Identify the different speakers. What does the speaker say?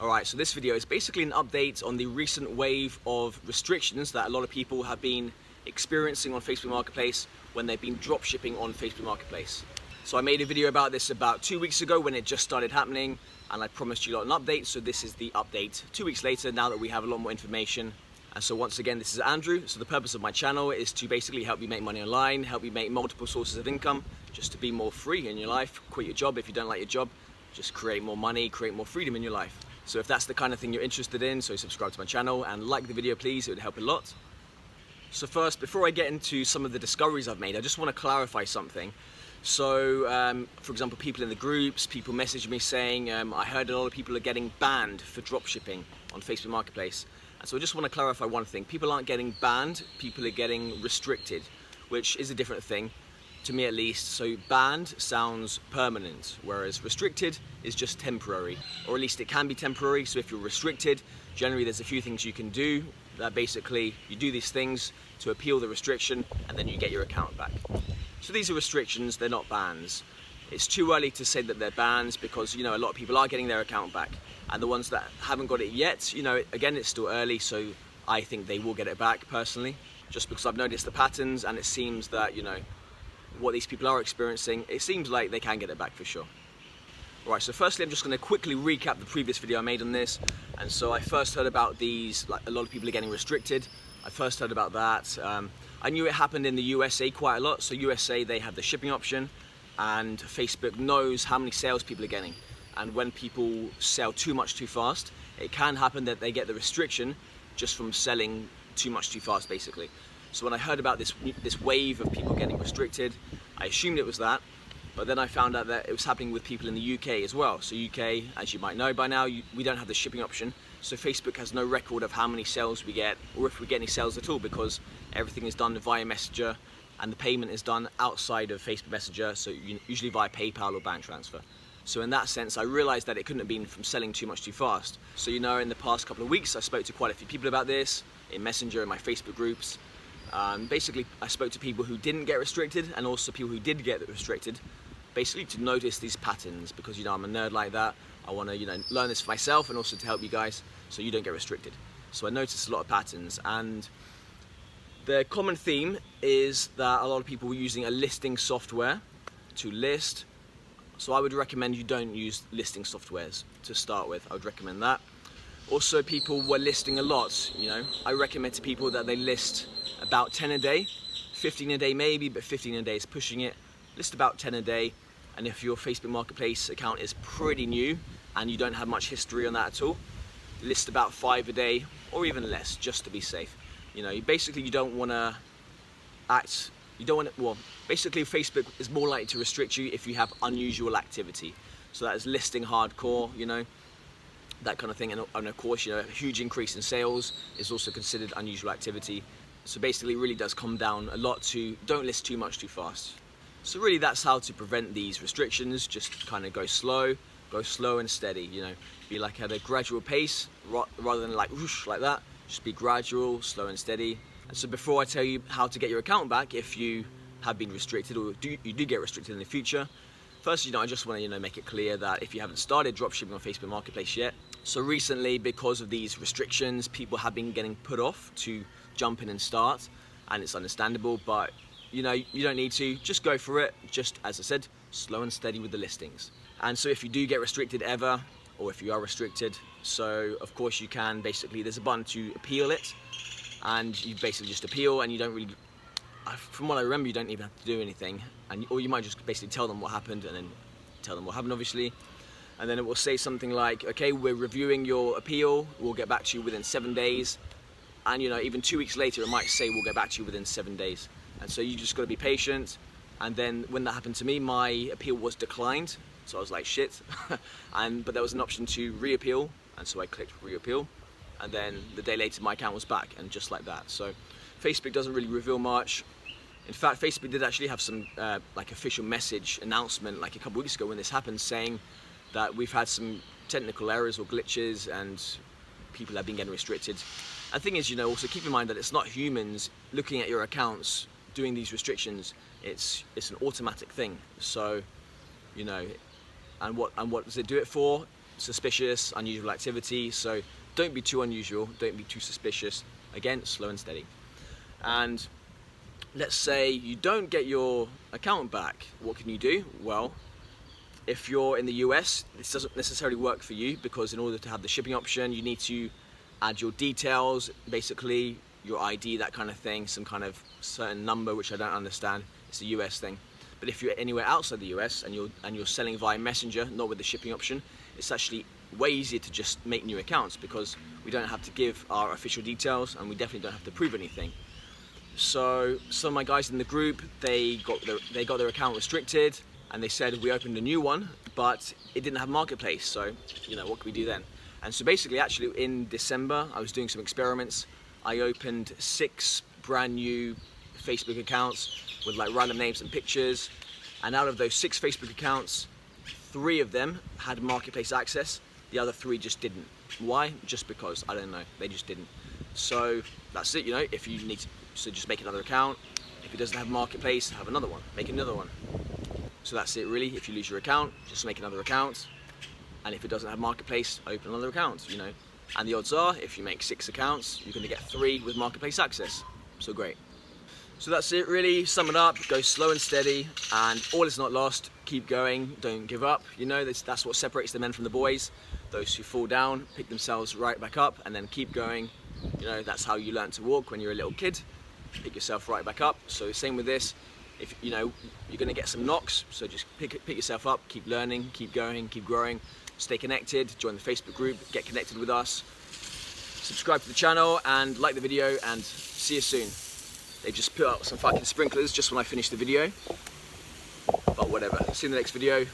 Speaker 1: Alright, so this video is basically an update on the recent wave of restrictions that a lot of people have been experiencing on Facebook Marketplace when they've been dropshipping on Facebook Marketplace. So I made a video about this about 2 weeks ago when it just started happening, and I promised you lot an update, so this is the update 2 weeks later now that we have a lot more information. And so once again, this is Andrew. So the purpose of my channel is to basically help you make money online, help you make multiple sources of income, just to be more free in your life. Quit your job if you don't like your job, just create more money, create more freedom in your life. So if that's the kind of thing you're interested in, so subscribe to my channel and like the video please, it would help a lot. So first, before I get into some of the discoveries I've made, I just want to clarify something. So for example, people in the groups, people message me saying, I heard a lot of people are getting banned for dropshipping on Facebook Marketplace. And so I just want to clarify one thing. People aren't getting banned, people are getting restricted, which is a different thing, to me at least. So banned sounds permanent, whereas restricted is just temporary, or at least it can be temporary. So if you're restricted, generally there's a few things you can do that basically you do these things to appeal the restriction and then you get your account back. So these are restrictions, they're not bans. It's too early to say that they're bans because, you know, a lot of people are getting their account back, and the ones that haven't got it yet, you know, again, it's still early, so I think they will get it back personally, just because I've noticed the patterns and it seems that, you know, what these people are experiencing, it seems like they can get it back for sure. Right, so firstly I'm just going to quickly recap the previous video I made on this. And so I first heard about these, like a lot of people are getting restricted. I first heard about that. I knew it happened in the USA quite a lot. So USA, they have the shipping option, and Facebook knows how many sales people are getting. And when people sell too much too fast, it can happen that they get the restriction just from selling too much too fast basically. So when I heard about this wave of people getting restricted, I assumed it was that, but then I found out that it was happening with people in the UK as well. So UK, as you might know by now, we don't have the shipping option, so Facebook has no record of how many sales we get, or if we get any sales at all, because everything is done via Messenger, and the payment is done outside of Facebook Messenger, so usually via PayPal or bank transfer. So in that sense, I realized that it couldn't have been from selling too much too fast. So, you know, in the past couple of weeks, I spoke to quite a few people about this, in Messenger, in my Facebook groups. Basically, I spoke to people who didn't get restricted and also people who did get restricted, basically to notice these patterns, because, you know, I'm a nerd like that. I want to, you know, learn this for myself and also to help you guys so you don't get restricted. So I noticed a lot of patterns, and the common theme is that a lot of people were using a listing software to list. So I would recommend you don't use listing softwares to start with. I would recommend that. Also, people were listing a lot, you know. I recommend to people that they list about 10 a day, 15 a day maybe, but 15 a day is pushing it. List about 10 a day, and if your Facebook Marketplace account is pretty new and you don't have much history on that at all, list about 5 a day or even less, just to be safe. You know, you don't want to act, well, basically Facebook is more likely to restrict you if you have unusual activity. So that is listing hardcore, you know, that kind of thing. And of course, you know, a huge increase in sales is also considered unusual activity. So basically it really does come down a lot to don't list too much too fast. So really that's how to prevent these restrictions. Just kind of go slow and steady, you know, be like at a gradual pace rather than like whoosh like that. Just be gradual, slow and steady. And so before I tell you how to get your account back if you have been restricted or you do get restricted in the future, first, you know, I just want to, you know, make it clear that if you haven't started dropshipping on Facebook Marketplace yet, so recently because of these restrictions, people have been getting put off to jump in and start, and it's understandable, but you know, you don't need to, just go for it. Just as I said, slow and steady with the listings. And so if you do get restricted ever, or if you are restricted, so of course you can basically, there's a button to appeal it, and you basically just appeal, and you don't really, from what I remember, you don't even have to do anything, or you might just basically tell them what happened, and then tell them what happened obviously, and then it will say something like, okay, we're reviewing your appeal, we'll get back to you within 7 days, and you know, even 2 weeks later it might say we'll get back to you within 7 days. And so you just got to be patient. And then when that happened to me, my appeal was declined, so I was like, shit. But there was an option to re-appeal, and so I clicked re-appeal, and then the day later my account was back, and just like that. So Facebook doesn't really reveal much. In fact, Facebook did actually have some like official message announcement like a couple weeks ago when this happened, saying that we've had some technical errors or glitches and people have been getting restricted. And the thing is, you know, also keep in mind that it's not humans looking at your accounts doing these restrictions. It's an automatic thing. So, you know, and what does it do it for? suspicious, unusual activity. So don't be too unusual, don't be too suspicious. Again, slow and steady. And let's say you don't get your account back. What can you do? Well, if you're in the US, this doesn't necessarily work for you, because in order to have the shipping option, you need to add your details, basically your ID, that kind of thing, some kind of certain number, which I don't understand. It's a US thing. But if you're anywhere outside the US and you're selling via Messenger, not with the shipping option, it's actually way easier to just make new accounts, because we don't have to give our official details and we definitely don't have to prove anything. So some of my guys in the group, they got their account restricted, and they said, we opened a new one, but it didn't have Marketplace. So, what can we do then? And so basically, actually in December, I was doing some experiments. I opened 6 brand new Facebook accounts with like random names and pictures. And out of those 6 Facebook accounts, 3 of them had Marketplace access. The other 3 just didn't. Why? Just because, I don't know, they just didn't. So that's it, if you need to, so just make another account. If it doesn't have Marketplace, have another one, make another one. So that's it really. If you lose your account, just make another account. And if it doesn't have Marketplace, open another account, And the odds are, if you make 6 accounts, you're gonna get 3 with Marketplace access. So great. So that's it really. Sum it up, go slow and steady, and all is not lost. Keep going, don't give up. That's what separates the men from the boys. Those who fall down, pick themselves right back up, and then keep going. That's how you learn to walk when you're a little kid. Pick yourself right back up. So same with this. If you're going to get some knocks, so just pick yourself up, keep learning, keep going, keep growing, stay connected, join the Facebook group, get connected with us, subscribe to the channel, and like the video, and see you soon. They've just put out some fucking sprinklers just when I finish the video, but whatever. See you in the next video.